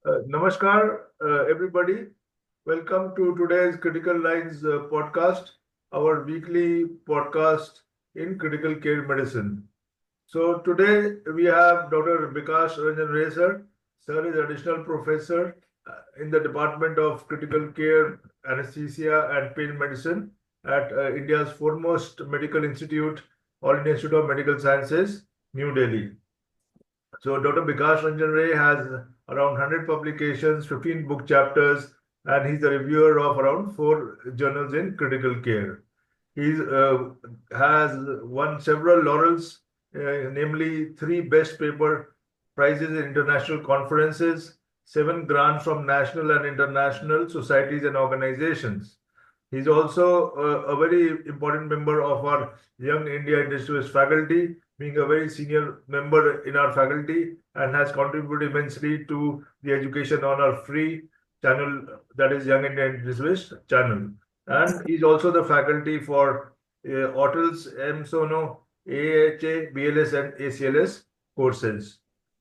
Namaskar, everybody. Welcome to today's Critical Lines podcast, our weekly podcast in critical care medicine. So today we have Dr. BIKASH Ray sir. Sir is additional professor in the Department of Critical Care, Anesthesia and Pain Medicine at India's foremost medical institute, All India Institute of Medical Sciences, New Delhi. So Dr. Bikash Ranjan Ray has around 100 publications, 15 book chapters, and he's the reviewer of around 4 journals in critical care. He has won several laurels, namely 3 best paper prizes in international conferences, 7 grants from national and international societies and organizations. He's also a very important member of our Young India Industrialist faculty, being a very senior member in our faculty and has contributed immensely to the education on our free channel, that is Young India Industrialist channel. And he's also the faculty for ARDS, MSONO, AHA, BLS, and ACLS courses.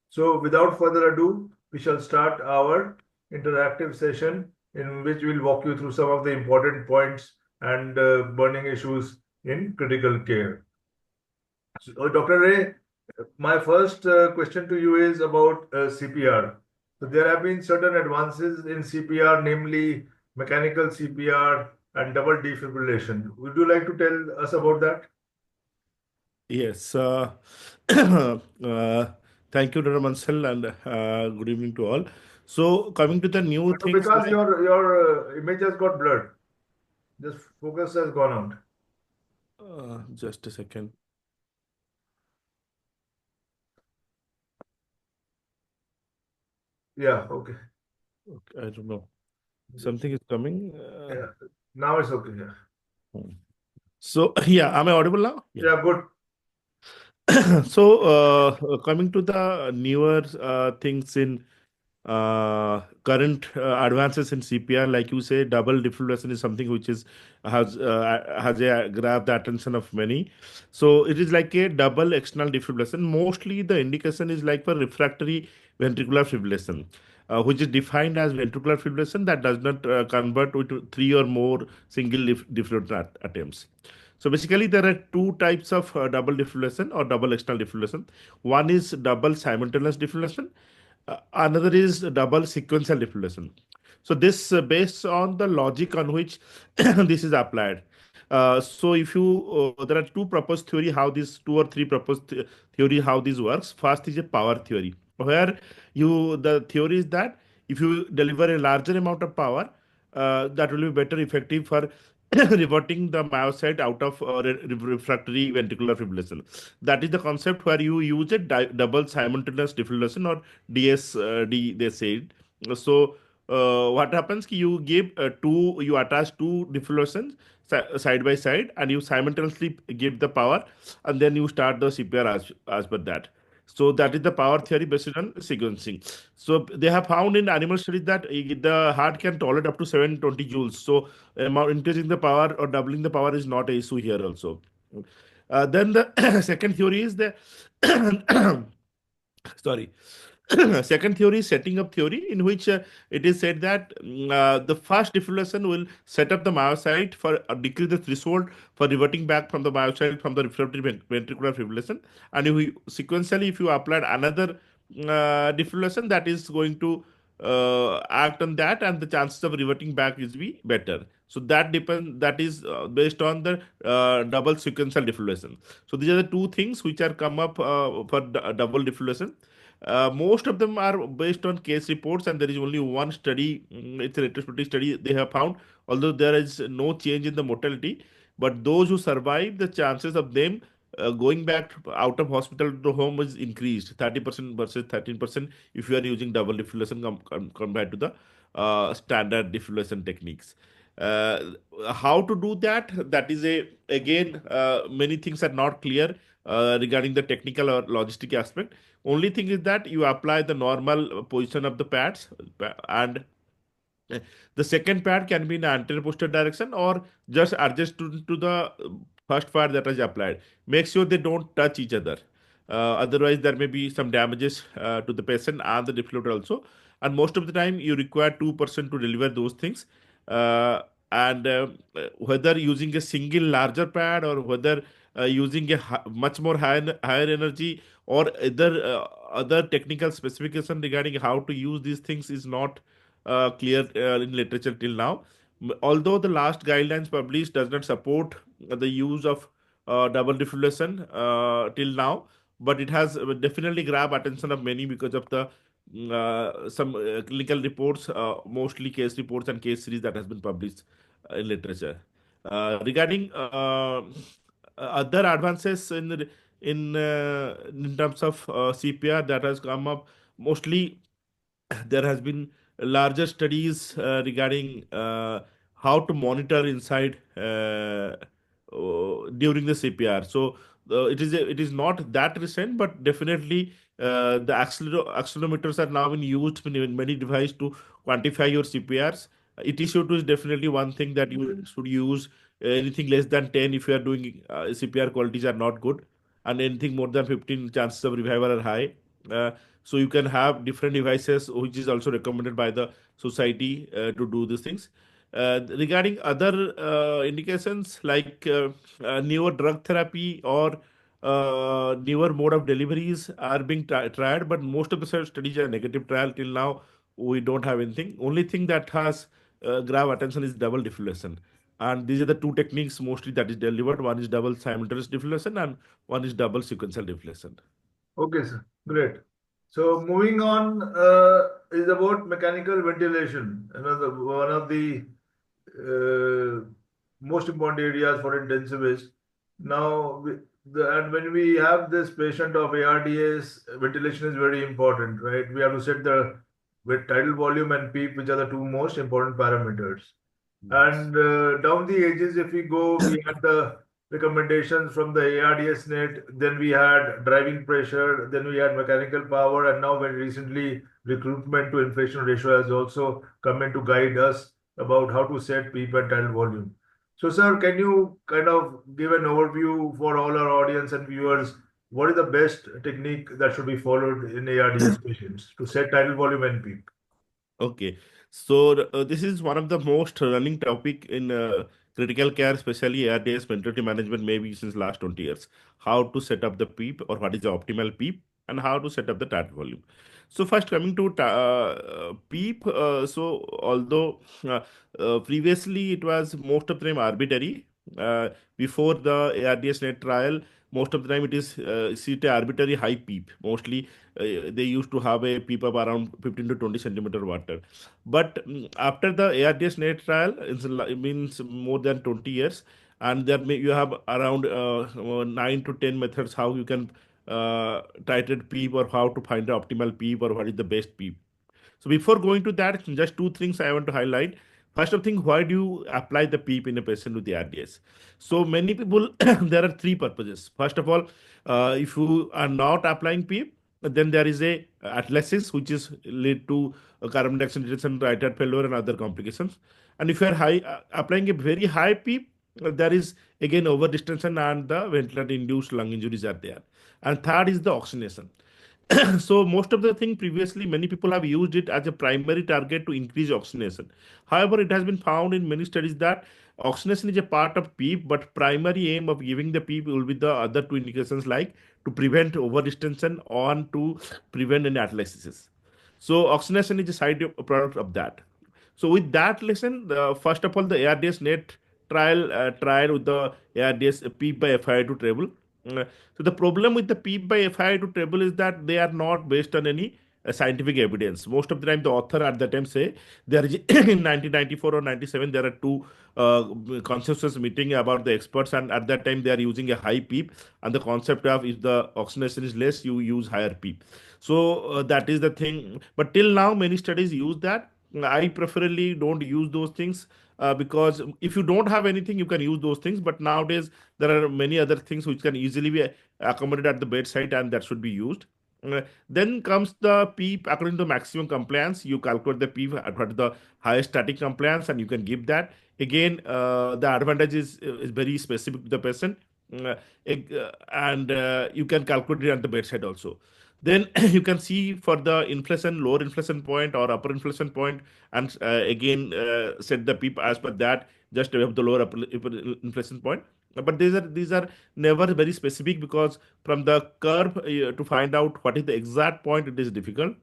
So without further ado, we shall start our interactive session in which we'll walk you through some of the important points and burning issues in critical care. So, Dr. Ray, my first question to you is about CPR. So there have been certain advances in CPR, namely mechanical CPR and double defibrillation. Would you like to tell us about that? Yes. Thank you, Dr. Mansell, and good evening to all. So, coming to the new things, Because your image has got blurred. This focus has gone out. just a second. Yeah, okay. I don't know. Something is coming. Yeah. Now it's okay. Yeah. So, yeah, am I audible now? Yeah, good. So, coming to the newer things in current advances in CPR, like you say, double defibrillation is something which is has grabbed the attention of many. So it is like a double external defibrillation. Mostly the indication is like for refractory ventricular fibrillation, which is defined as ventricular fibrillation that does not convert into 3 or more single defibrillation attempts. So basically, there are 2 types of double defibrillation or double external defibrillation. One is double simultaneous defibrillation. Another is double sequential defibrillation. So this based on the logic on which this is applied. So if you there are 2 proposed theory how this 2 or 3 proposed theory how this works. First is a power theory where you the theory is that if you deliver a larger amount of power, that will be better effective for reverting the myocyte out of refractory ventricular fibrillation. That is the concept where you use a double simultaneous defibrillation or DSD they said. So what happens ki you give you attach 2 defibrillations side by side and you simultaneously give the power and then you start the CPR as per that. So that is the power theory based on sequencing. So they have found in animal studies that the heart can tolerate up to 720 joules. So increasing the power or doubling the power is not a issue here also. Then the second theory is the sorry. Second theory is setting up theory, in which it is said that the first defibrillation will set up the myocyte for decrease the threshold for reverting back from the myocyte from the refractory ventricular fibrillation, and if sequentially if you applied another defibrillation, that is going to act on that, and the chances of reverting back is be better. So that depend that is based on the double sequential defibrillation. So these are the 2 things which are come up for double defibrillation. Most of them are based on case reports, and there is only one study. It's a retrospective study they have found. Although there is no change in the mortality, but those who survive, the chances of them going back out of hospital to home is increased 30% versus 13% if you are using double defibrillation compared to the standard defibrillation techniques. Uh, how to do that? That is a again many things are not clear regarding the technical or logistic aspect. Only thing is that you apply the normal position of the pads, and the second pad can be in anterior posterior direction or just adjust to the first pad that is applied. Make sure they don't touch each other. Otherwise, there may be some damages to the patient and the defibrillator also. and most of the time you require two-person to deliver those things. And whether using a single larger pad or whether using a much more higher energy or other technical specification regarding how to use these things is not clear in literature till now. Although the last guidelines published does not support the use of double defibrillation till now, but it has definitely grabbed attention of many because of the some clinical reports, mostly case reports and case series that has been published in literature. Regarding other advances in terms of CPR that has come up, mostly there has been larger studies regarding how to monitor inside during the CPR. So it is not that recent, but definitely the accelerometers are now being used in many devices to quantify your CPRs. ETCO2 is definitely one thing that you should use. Anything less than 10, if you are doing CPR, qualities are not good, and anything more than 15, chances of revival are high. So you can have different devices, which is also recommended by the society to do these things. Regarding other indications like newer drug therapy or newer mode of deliveries are being tried, but most of the studies are negative trial till now. We don't have anything. Only thing that has grave attention is double defibrillation, and these are the two techniques mostly that is delivered. One is double simultaneous defibrillation, and one is double sequential defibrillation. Okay, sir. Great. So moving on is about mechanical ventilation. One of the uh, most important areas for intensivists. Now, and when we have this patient of ARDS, ventilation is very important, right? We have to set the with tidal volume and PEEP, which are the two most important parameters. Yes. And down the ages, if we go, we had the recommendations from the ARDS net, then we had driving pressure, then we had mechanical power, and now very recently, recruitment to inflation ratio has also come in to guide us about how to set peep and tidal volume. So, sir, can you kind of give an overview for all our audience and viewers? What is the best technique that should be followed in ARDS patients to set tidal volume and peep? Okay, so this is one of the most running topic in critical care, especially ARDS mentality management, maybe since last 20 years. How to set up the PEEP or what is the optimal PEEP and how to set up the TAT volume. So first coming to PEEP, so although previously it was most of the time arbitrary, before the ARDS net trial, most of the time it is set a arbitrary high PEEP. Mostly they used to have a PEEP of around 15 to 20 centimeter water. But after the ARDS net trial, it means more than 20 years, and you have around 9 to 10 methods how you can titrate PEEP or how to find the optimal PEEP or what is the best PEEP. So before going to that, just two things I want to highlight. First of thing, why do you apply the PEEP in a patient with the RDS? So many people, there are three purposes. First of all, if you are not applying PEEP, then there is a atlasis which is lead to carbon dioxide reduction, right heart failure, and other complications. And if you are applying a very high PEEP, there is again over distension and the ventilator induced lung injuries are there. And third is the oxygenation. So most of the thing previously many people have used it as a primary target to increase oxygenation. However, it has been found in many studies that oxygenation is a part of PEEP, but primary aim of giving the PEEP will be the other two indications like to prevent overdistension or to prevent any atlasis. So oxygenation is a side product of that. So with that lesson, first of all, the ARDS net trial with the ARDS PEEP by FII to treble. So the problem with the PEEP by FII to treble is that they are not based on any scientific evidence. Most of the time, the author at that time say there is in 1994 or 97 there are two consensus meeting about the experts, and at that time they are using a high PEEP, and the concept of if the oxygenation is less, you use higher PEEP. So that is the thing. But till now, many studies use that. I preferably don't use those things because if you don't have anything, you can use those things. But nowadays, there are many other things which can easily be accommodated at the bedside and that should be used. Then comes the PEEP according to maximum compliance. You calculate the PEEP at what is the highest static compliance and you can give that. Again, the advantage is very specific to the patient. And you can calculate it at the bedside also. Then you can see for the inflation, lower inflation point or upper inflation point, and again set the PEEP as per that, just above the lower upper inflation point. But these are never very specific, because from the curve to find out what is the exact point, it is difficult.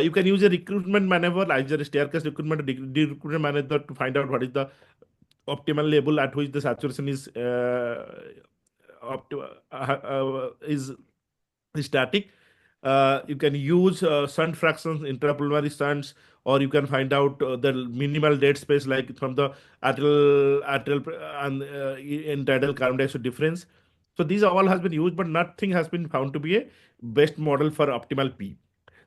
You can use a recruitment maneuver, either a staircase recruitment or recruitment maneuver, to find out what is the optimal level at which the saturation is static. You can use shunt fractions, intrapulmonary shunts, or you can find out the minimal dead space, like from the and in tidal carbon dioxide difference. So these all has been used, but nothing has been found to be a best model for optimal P.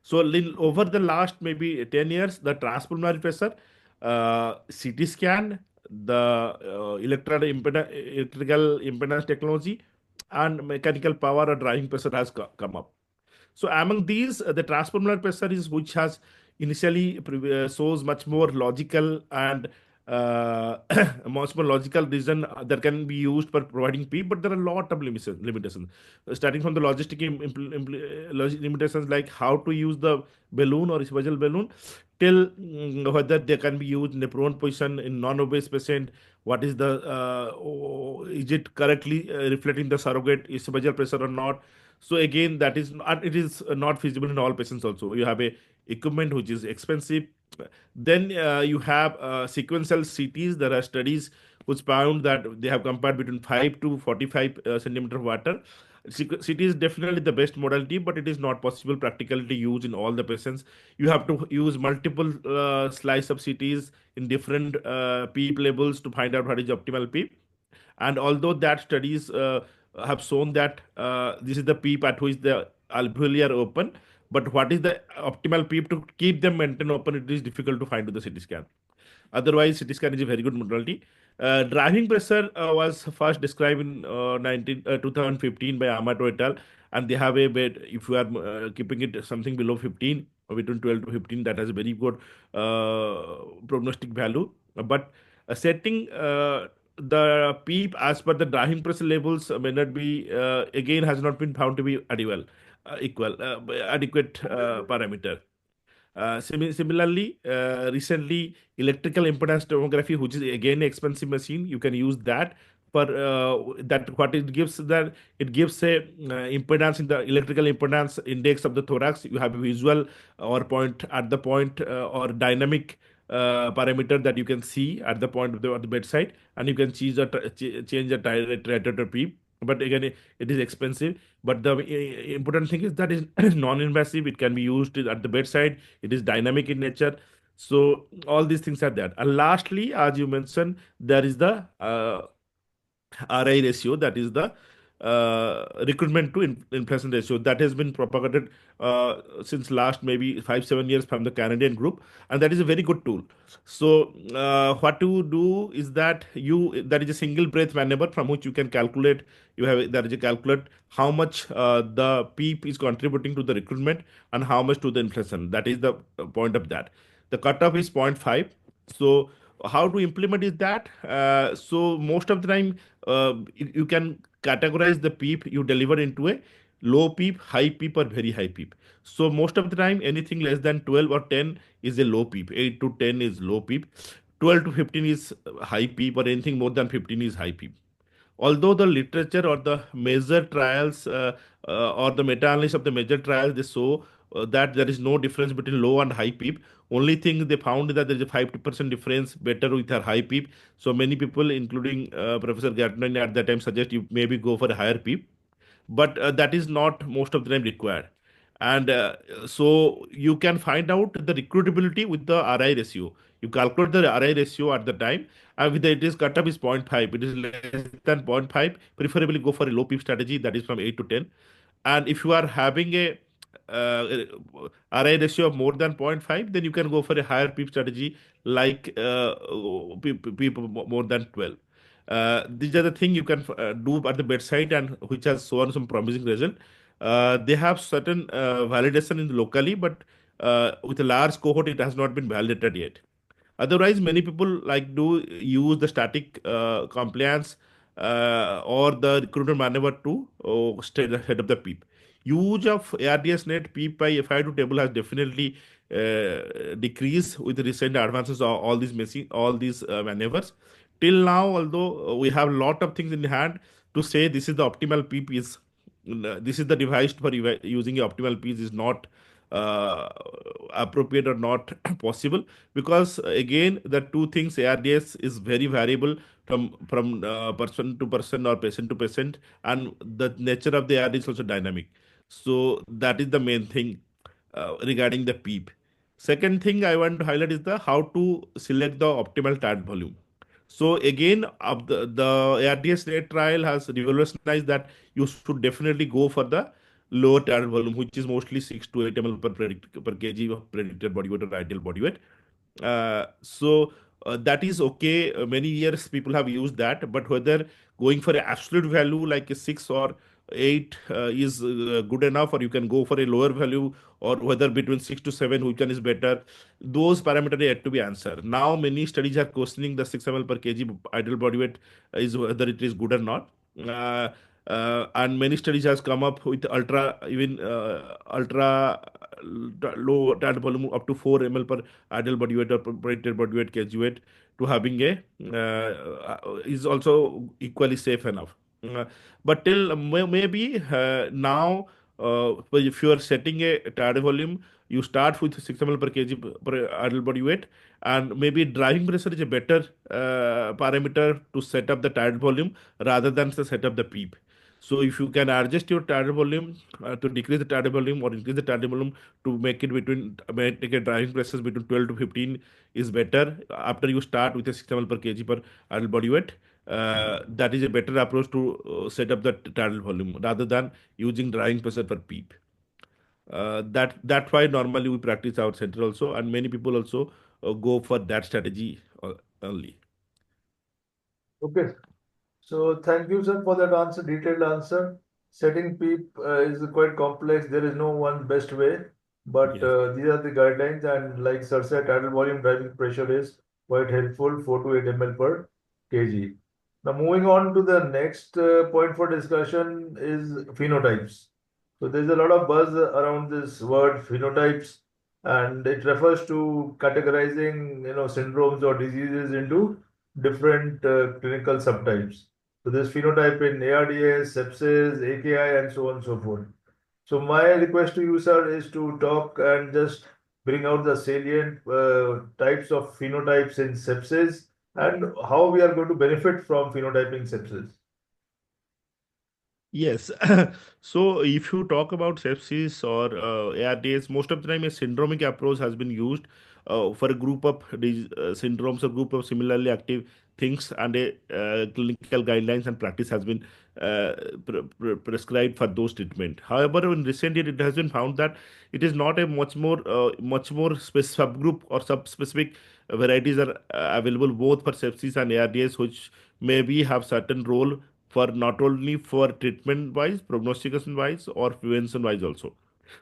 So over the last maybe 10 years, the transpulmonary pressure, CT scan, the electrical impedance technology, and mechanical power or driving pressure has come up. So among these, the transpulmonary pressure is which has initially shows much more logical and uh, much more logical reason that can be used for providing PEEP, but there are a lot of limitations. Starting from the logistic limitations, like how to use the balloon or esophageal balloon, till whether they can be used in a prone position in non-obese patient. What is the is it correctly reflecting the surrogate esophageal pressure or not? So again, that is not, it is not feasible in all patients. Also, you have a equipment which is expensive. Then you have sequential CTs. There are studies which found that they have compared between 5 to 45 centimeter of water. CT is definitely the best modality, but it is not possible practically to use in all the patients. You have to use multiple slice of CTs in different PEEP levels to find out what is optimal PEEP. And although that studies have shown that this is the PEEP at which the alveoli are open, but what is the optimal PEEP to keep them maintained open, it is difficult to find with the CT scan. Otherwise, CT scan is a very good modality. Driving pressure was first described in 2015 by Amato et al. And they have a bit, if you are keeping it something below 15, or between 12 to 15, that has a very good prognostic value. But setting the PEEP as per the driving pressure levels may not be, again, has not been found to be adequate parameter. Similarly, recently, electrical impedance tomography, which is again an expensive machine, you can use that for that. What it gives, that it gives a impedance in the electrical impedance index of the thorax. You have a visual or point at the point or dynamic parameter that you can see at the point of the bedside, and you can change the titrator PEEP. But again, it is expensive. But the important thing is that is non-invasive. It can be used at the bedside. It is dynamic in nature. So all these things are there. And lastly, as you mentioned, there is the RI ratio, that is the recruitment to inflation ratio, that has been propagated since last maybe 5 7 years from the Canadian group, and that is a very good tool. So what to do is that there is a single breath maneuver from which you can calculate. There is a calculate how much the PEEP is contributing to the recruitment and how much to the inflation. That is the point of that. The cutoff is zero point 0.5. So how to implement is that, so most of the time you can categorize the PEEP you deliver into a low PEEP, high PEEP, or very high PEEP. So most of the time, anything less than 12 or 10 is a low PEEP. 8 to 10 is low PEEP. 12 to 15 is high PEEP, or anything more than 15 is high PEEP. Although the literature or the major trials or the meta-analysis of the major trials, they show that there is no difference between low and high PEEP. Only thing they found is that there is a 5% difference better with a high PEEP. So many people, including Professor Gartner at that time, suggest you maybe go for a higher PEEP, but that is not most of the time required. And so you can find out the recruitability with the RI ratio. You calculate the RI ratio at the time, and with it is cutoff is zero point 0.5. It is less than zero point 0.5. Preferably go for a low PEEP strategy, that is from 8 to 10. And if you are having a RI ratio of more than zero point 0.5, then you can go for a higher PEEP strategy, like PEEP more than 12. These are the thing you can do at the bedside, and which has shown some promising result. They have certain validation in locally, but with a large cohort, it has not been validated yet. Otherwise, many people like do use the static compliance or the recruitment maneuver to head up the PEEP. Use of ARDS net PEEP by FI2 table has definitely decreased with recent advances of all these maneuvers. Till now, although we have a lot of things in hand to say this is the optimal PEEP is this is the device for using a optimal piece is not uh, appropriate or not possible, because again the two things, ARDS is very variable from person to person or patient to patient, and the nature of the ARDS is also dynamic. So that is the main thing regarding the PEEP. Second thing I want to highlight is the how to select the optimal target volume. So again, the ARDS rate trial has revolutionized that you should definitely go for the lower target volume, which is mostly 6 to 8 ml per kg of predicted body weight or ideal body weight. That is okay. Many years people have used that, but whether going for an absolute value like a 6 or 8 is good enough, or you can go for a lower value, or whether between 6 to 7 which one is better, those parameters are yet to be answered. Now many studies are questioning the 6 ml per kg ideal body weight is whether it is good or not. uh, and many studies has come up with ultra low target volume up to 4 ml per ideal body weight or predicted body weight kg weight to having a is also equally safe enough. Uh, but till maybe now, if you are setting a target volume, you start with 6 ml per kg per ideal body weight, and maybe driving pressure is a better parameter to set up the target volume rather than to set up the PEEP. So if you can adjust your target volume to decrease the target volume or increase the target volume to make it between make a driving pressures between 12 to 15 is better after you start with a 6 ml per kg per adult body weight. That is a better approach to set up the target volume rather than using driving pressure per PEEP. That's why normally we practice our center also, and many people also go for that strategy only. Okay. So thank you, sir, for that answer, detailed answer. Setting PEEP is quite complex. There is no one best way, but Yes. these are the guidelines. And like sir said, tidal volume driving pressure is quite helpful, 4 to 8 ml per kg. Now moving on to the next point for discussion is phenotypes. So there's a lot of buzz around this word phenotypes, and it refers to categorizing, syndromes or diseases into different clinical subtypes. So there's phenotype in ARDS, sepsis, AKI, and so on and so forth. So my request to you, sir, is to talk and just bring out the salient types of phenotypes in sepsis and how we are going to benefit from phenotyping sepsis. Yes. So if you talk about sepsis or ARDS, most of the time a syndromic approach has been used for a group of syndromes or group of similarly active things, and a clinical guidelines and practice has been prescribed for those treatment. However, in recent year, it has been found that it is not a much more subgroup or subspecific varieties are available both for sepsis and ARDS, which maybe have certain role for not only for treatment wise, prognostication wise, or prevention wise also.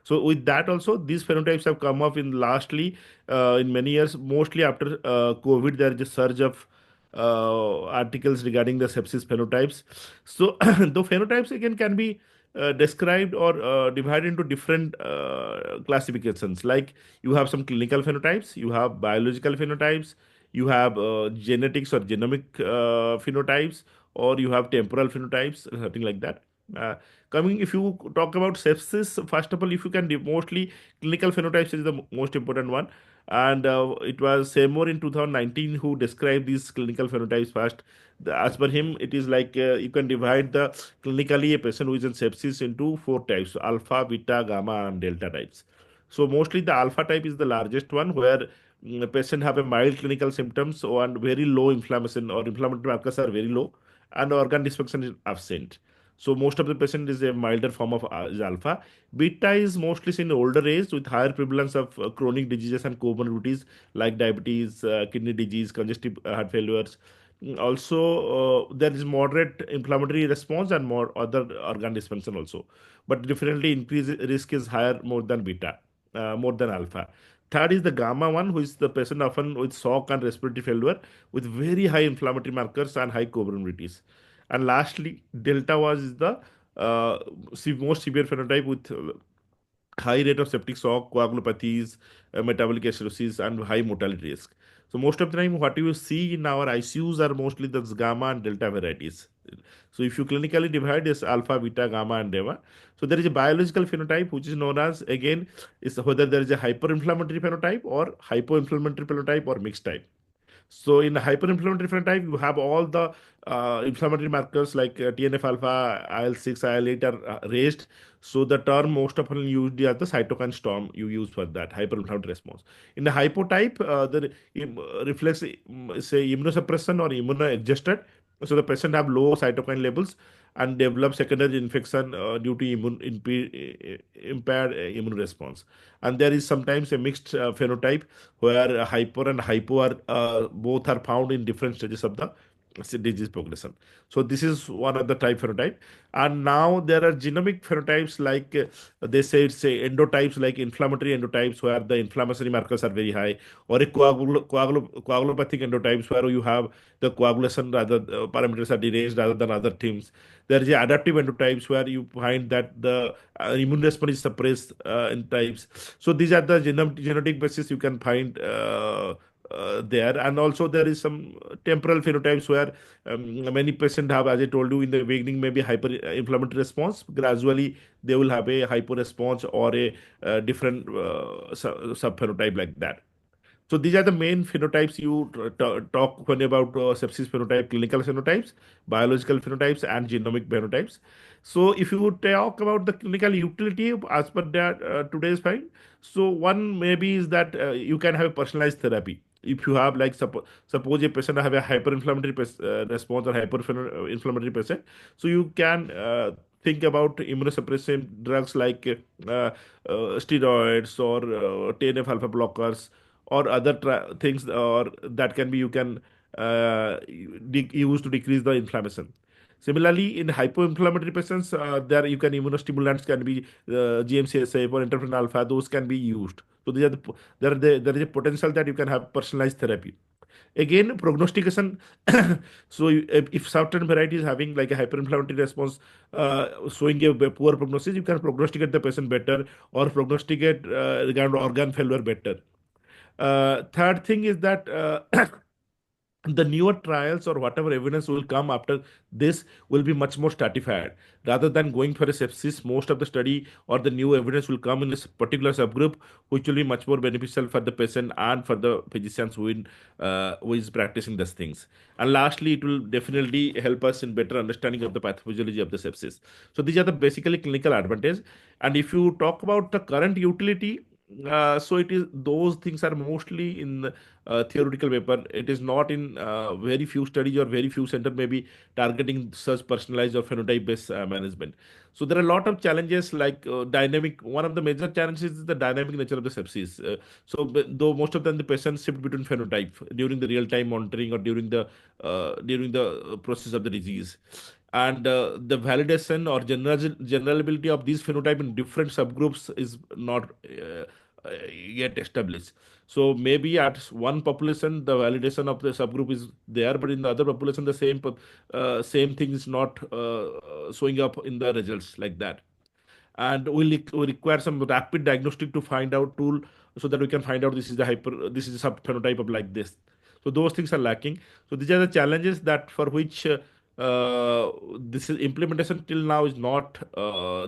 So with that also, these phenotypes have come up in lastly in many years. Mostly after COVID, there is a surge of articles regarding the sepsis phenotypes. So the phenotypes again can be described or divided into different classifications. Like you have some clinical phenotypes, you have biological phenotypes, you have genetics or genomic phenotypes, or you have temporal phenotypes, something like that. Uh, Coming, if you talk about sepsis, first of all, if you can mostly clinical phenotypes is the most important one, and it was Seymour in 2019 who described these clinical phenotypes first. As per him, it is like you can divide the clinically a patient who is in sepsis into four types: alpha, beta, gamma, and delta types. So mostly the alpha type is the largest one, where a patient have a mild clinical symptoms and very low inflammation or inflammatory markers are very low, and organ dysfunction is absent. So most of the patient is a milder form of is alpha. Beta is mostly seen in older age with higher prevalence of chronic diseases and comorbidities like diabetes, kidney disease, congestive heart failures. Also, there is moderate inflammatory response and more other organ dysfunction also. But definitely increase risk is higher more than beta, more than alpha. Third is the gamma one, who is the patient often with shock and respiratory failure with very high inflammatory markers and high comorbidities. And lastly, delta was the most severe phenotype with high rate of septic shock, coagulopathies, metabolic acidosis, and high mortality risk. So most of the time, what you see in our ICUs are mostly the gamma and delta varieties. So if you clinically divide this alpha, beta, gamma, and delta, so there is a biological phenotype which is known as, again, is whether there is a hyperinflammatory phenotype or hypoinflammatory phenotype or mixed type. So in the hyperinflammatory phenotype, you have all the inflammatory markers like TNF alpha, IL-6, IL-8 are raised. So the term most often used is the cytokine storm you use for that hyperinflammatory response. In the hypotype, the reflex say immunosuppression or immunoadjusted. So the patient have low cytokine levels and develop secondary infection due to impaired immune response. And there is sometimes a mixed phenotype where hyper and hypo are both are found in different stages of the disease progression. So this is one of the type phenotype. And now there are genomic phenotypes like they say it's a endotypes like inflammatory endotypes where the inflammatory markers are very high, or a coagulopathic endotypes where you have the coagulation rather parameters are deranged rather than other things. There is a adaptive endotypes where you find that the immune response is suppressed in types. So these are the genetic basis you can find there. And also there is some temporal phenotypes where many patients have, as I told you in the beginning, maybe hyper inflammatory response. Gradually they will have a hyper response or a different subphenotype like that. So these are the main phenotypes you talk when about sepsis phenotype, clinical phenotypes, biological phenotypes, and genomic phenotypes. So if you talk about the clinical utility as per that today's find, so one maybe is that you can have a personalized therapy. If you have like suppose a patient have a hyperinflammatory response or hyperinflammatory patient, so you can think about immunosuppressive drugs like steroids or TNF alpha blockers or other things, or that can be you can use to decrease the inflammation. Similarly, in hypoinflammatory patients, there you can immunostimulants can be GM-CSF or interferon alpha. Those can be used. So these are there is a potential that you can have personalized therapy. Again, prognostication. So if certain variety is having like a hyperinflammatory response, showing a poor prognosis, you can prognosticate the patient better or prognosticate regarding organ failure better. Third thing is that the newer trials or whatever evidence will come after this will be much more stratified rather than going for a sepsis. Most of the study or the new evidence will come in this particular subgroup, which will be much more beneficial for the patient and for the physicians who is practicing these things. And lastly, it will definitely help us in better understanding of the pathophysiology of the sepsis. So these are the basically clinical advantage. And if you talk about the current utility, so it is those things are mostly in theoretical paper. It is not in very few studies or very few center maybe targeting such personalized or phenotype based management. So there are a lot of challenges like dynamic. One of the major challenges is the dynamic nature of the sepsis. Though most of them the patients shift between phenotype during the real time monitoring or during the process of the disease, and the validation or generability of these phenotype in different subgroups is not yet established. So maybe at one population the validation of the subgroup is there, but in the other population the same thing is not showing up in the results like that. And we require some rapid diagnostic to find out tool so that we can find out this is a subphenotype of like this. So those things are lacking. So these are the challenges that for which this is implementation till now is not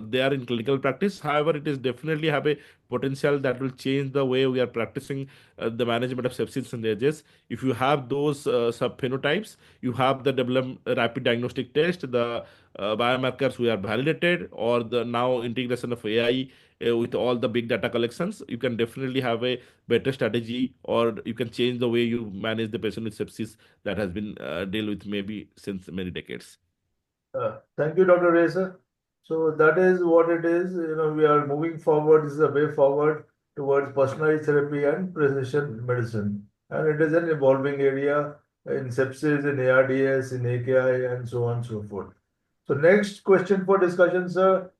there in clinical practice. However, it is definitely have a potential that will change the way we are practicing the management of sepsis and ages. If you have those subphenotypes, you have the develop rapid diagnostic test, the biomarkers we are validated, or the now integration of AI with all the big data collections, you can definitely have a better strategy, or you can change the way you manage the patient with sepsis that has been dealt with maybe since many decades. Thank you, Dr. Reza. So that is what it is. We are moving forward. This is a way forward towards personalized therapy and precision medicine. And it is an evolving area in sepsis, in ARDS, in AKI, and so on and so forth. So next question for discussion, sir.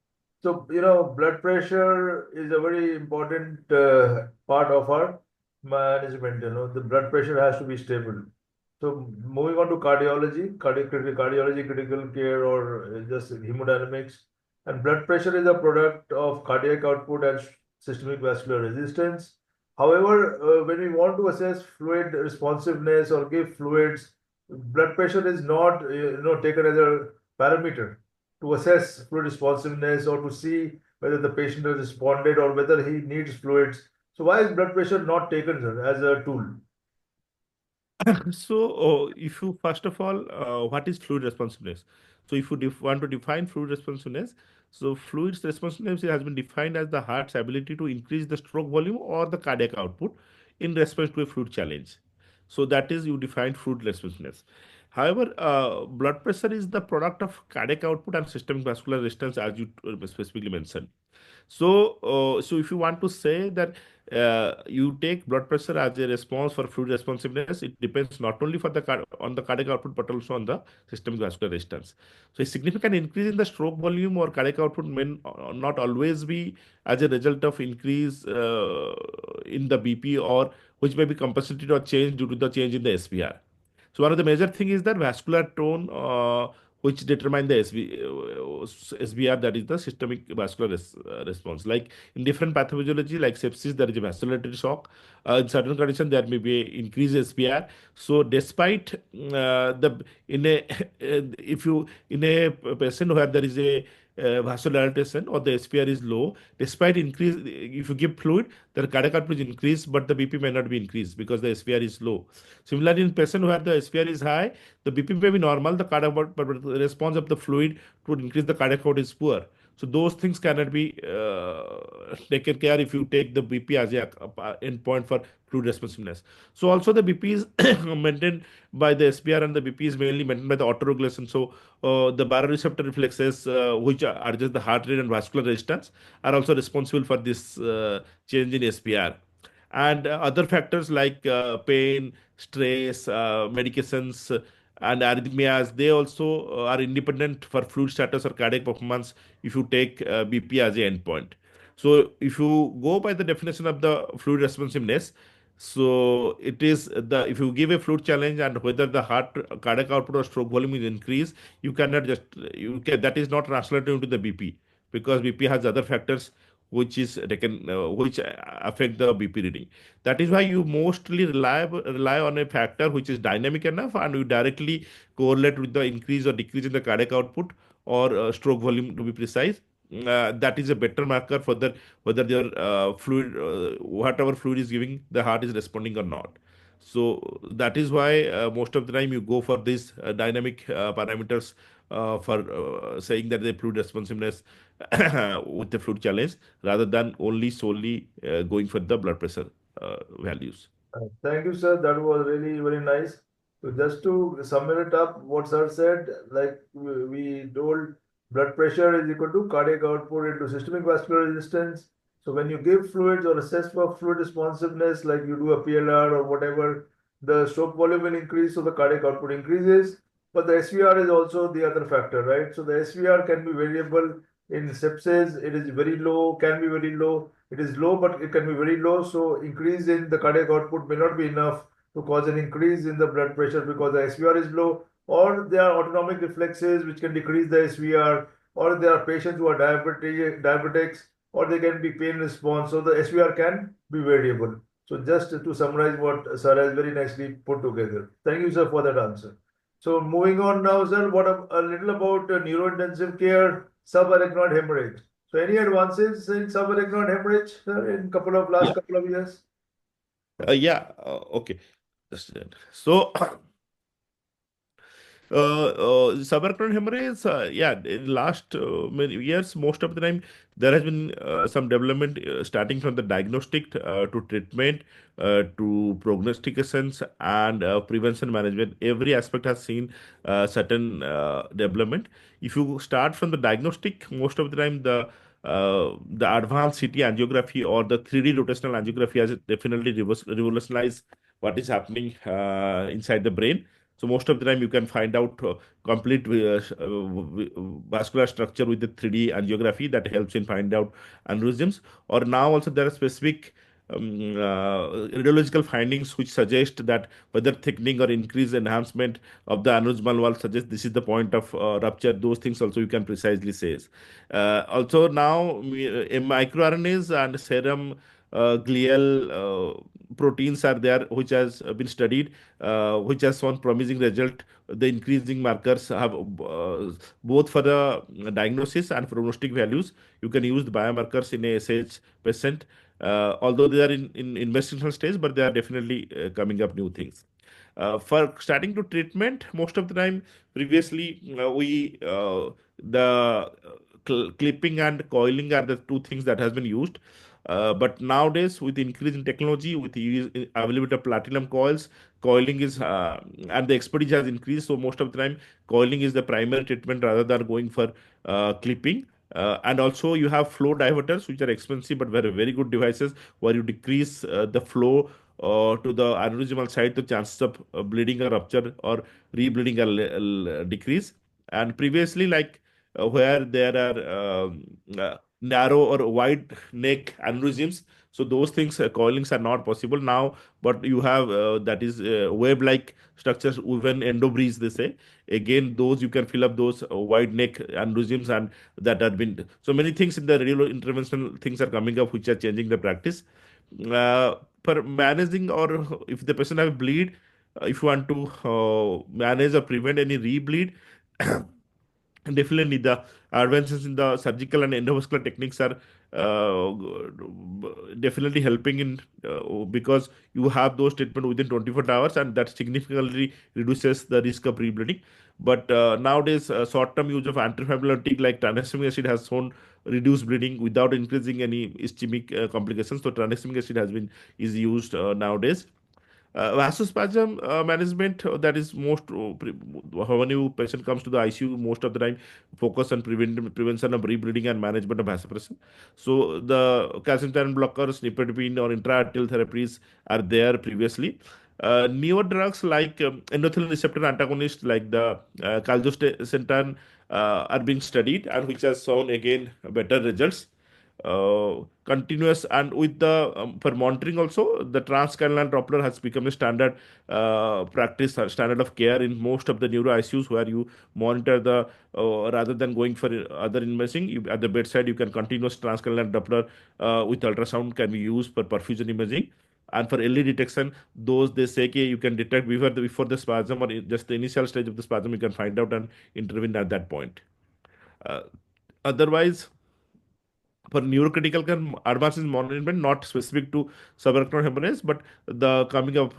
So, blood pressure is a very important part of our management. The blood pressure has to be stable. So moving on to cardiology, critical care, or just hemodynamics. And blood pressure is a product of cardiac output and systemic vascular resistance. However, when we want to assess fluid responsiveness or give fluids, blood pressure is not taken as a parameter to assess fluid responsiveness or to see whether the patient has responded or whether he needs fluids. So why is blood pressure not taken, sir, as a tool? So, if you first of all, what is fluid responsiveness? So, if you want to define fluid responsiveness, so fluid responsiveness has been defined as the heart's ability to increase the stroke volume or the cardiac output in response to a fluid challenge. So, that is you define fluid responsiveness. However, blood pressure is the product of cardiac output and systemic vascular resistance, as you specifically mentioned. So if you want to say that you take blood pressure as a response for fluid responsiveness, it depends not only for on the cardiac output but also on the systemic vascular resistance. So a significant increase in the stroke volume or cardiac output may not always be as a result of increase in the BP, or which may be compensated or changed due to the change in the SVR. So one of the major thing is that vascular tone, which determine the SVR, that is the systemic vascular response. Like in different pathophysiology, like sepsis, there is a vasculatory shock. In certain conditions, there may be increased SVR. So despite the in a if you in a patient where there is a vasodilatation or the SPR is low, despite increase, if you give fluid, the cardiac output is increased, but the BP may not be increased because the SPR is low. Similarly, in patient where the SPR is high, the BP may be normal, the cardiac but the response of the fluid to increase the cardiac output is poor. So those things cannot be taken care if you take the BP as a endpoint for fluid responsiveness. So also the BP is maintained by the SPR, and the BP is mainly maintained by the autoregulation. So the baroreceptor reflexes, which adjust the heart rate and vascular resistance, are also responsible for this change in SPR. And other factors like pain, stress, medications, and arrhythmias, they also are independent for fluid status or cardiac performance if you take BP as a endpoint. So if you go by the definition of the fluid responsiveness, so it is the if you give a fluid challenge and whether the heart cardiac output or stroke volume is increased, you cannot just you can that is not translated into the BP, because BP has other factors which is taken which affect the BP reading. That is why you mostly rely on a factor which is dynamic enough, and you directly correlate with the increase or decrease in the cardiac output or stroke volume, to be precise. That is a better marker for the whether their fluid, whatever fluid is giving, the heart is responding or not. So that is why most of the time you go for these dynamic parameters for saying that the fluid responsiveness with the fluid challenge, rather than only solely going for the blood pressure values. Thank you, sir. That was really very nice. So just to sum it up, what sir said, like we told, blood pressure is equal to cardiac output into systemic vascular resistance. So when you give fluids or assess for fluid responsiveness, like you do a PLR or whatever, the stroke volume will increase, so the cardiac output increases. But the SVR is also the other factor, right? So the SVR can be variable. In sepsis, it is very low, can be very low. It is low, but it can be very low. So increase in the cardiac output may not be enough to cause an increase in the blood pressure because the SVR is low, or there are autonomic reflexes which can decrease the SVR, or there are patients who are diabetics, or they can be pain response. So the SVR can be variable. So just to summarize what sir has very nicely put together. Thank you, sir, for that answer. So moving on now, sir, what a little about neurointensive care, subarachnoid hemorrhage. So any advances in subarachnoid hemorrhage, sir, in last Yeah. couple of years? Yeah. Okay. Just a minute. So subarachnoid hemorrhage, yeah, in last many years, most of the time there has been some development starting from the diagnostic to treatment to prognostications and prevention management. Every aspect has seen certain development. If you start from the diagnostic, most of the time the advanced CT angiography or the 3D rotational angiography has definitely revolutionized what is happening inside the brain. So most of the time you can find out complete vascular structure with the 3D angiography that helps in find out aneurysms. Or now also there are specific radiological findings which suggest that whether thickening or increased enhancement of the aneurysmal wall suggests this is the point of rupture. Those things also you can precisely say. Also now microRNAs and serum glial proteins are there which has been studied, which has shown promising result. The increasing markers have both for the diagnosis and prognostic values. You can use the biomarkers in a SH patient, although they are in investigational stage, but they are definitely coming up new things. For starting to treatment, most of the time, previously we the clipping and coiling are the two things that has been used. But nowadays, with increase in technology, with the availability of platinum coils, coiling is and the expertise has increased. So most of the time, coiling is the primary treatment rather than going for clipping. And also, you have flow diverters, which are expensive but very good devices, where you decrease the flow to the aneurysmal side, the chances of bleeding or rupture or rebleeding are decrease. And previously, like where there are narrow or wide neck aneurysms, so those things coilings are not possible now. But you have that is web-like structures, even endobreeze they say. Again, those you can fill up those wide neck aneurysms, and that have been so many things in the real interventional things are coming up which are changing the practice. uh, for managing, or if the patient have bleed, if you want to manage or prevent any rebleed, definitely the advances in the surgical and endovascular techniques are definitely helping in because you have those treatment within 24 hours, and that significantly reduces the risk of rebleeding. But nowadays, short-term use of antifibrillary like tranexamic acid has shown reduced bleeding without increasing any ischemic complications. So tranexamic acid has been is used nowadays. Vasospasm management, that is most when you patient comes to the ICU, most of the time focus on prevention of rebleeding and management of vasopressin. So the calcium channel blockers, nifedipine or intra-arterial therapies are there previously. Newer drugs like endothelin receptor antagonist like the caldostatin are being studied, and which has shown again better results. Continuous, and with the for monitoring also, the transcranial Doppler has become a standard practice or standard of care in most of the neuro ICUs, where you monitor the rather than going for other imaging, at the bedside you can continuous transcranial Doppler with ultrasound can be used for perfusion imaging. And for early detection, those they say okay, you can detect before the spasm or just the initial stage of the spasm, you can find out and intervene at that point. uh, Otherwise, for neurocritical advances in management, not specific to subarachnoid hemorrhage, but the coming of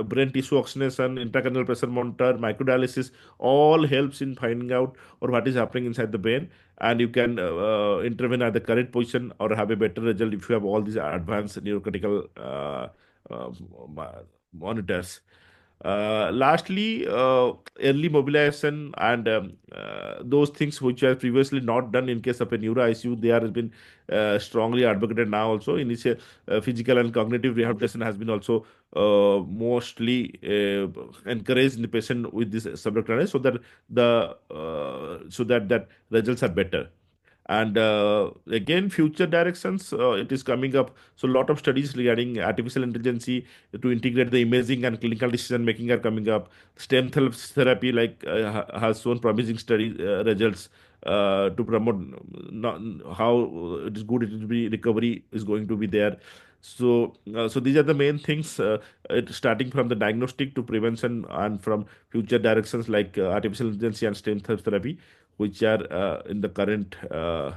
brain tissue oxygenation, intracranial pressure monitor, microdialysis, all helps in finding out or what is happening inside the brain, and you can intervene at the correct position or have a better result if you have all these advanced neurocritical uh, monitors. Lastly, early mobilization and those things which were previously not done in case of a neuro ICU, they have been strongly advocated now also. Initial physical and cognitive rehabilitation has been also mostly encouraged in the patient with this subject matter, so that the so that that results are better. And again, future directions, it is coming up. So a lot of studies regarding artificial intelligence to integrate the imaging and clinical decision making are coming up. Stem cell therapy like has shown promising study results to promote not, how it is good it will be recovery is going to be there. So so these are the main things, starting from the diagnostic to prevention, and from future directions like artificial intelligence and stem cell therapy, which are in the current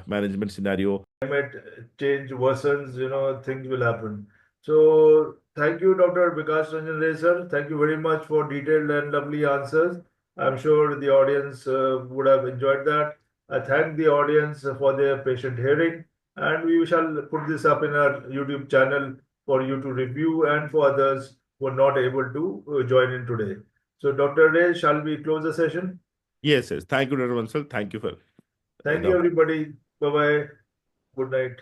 management scenario. Climate change worsens, things will happen. So thank you, Dr. Bikash Ranjan Ray, sir. Thank you very much for detailed and lovely answers. I'm sure the audience would have enjoyed that. I thank the audience for their patient hearing, and we shall put this up in our YouTube channel for you to review and for others who are not able to join in today. So, Dr. Ray, shall we close the session? Yes, yes. Thank you, Dr. Vansal. Thank you for Thank the you, everybody. Bye bye. Good night.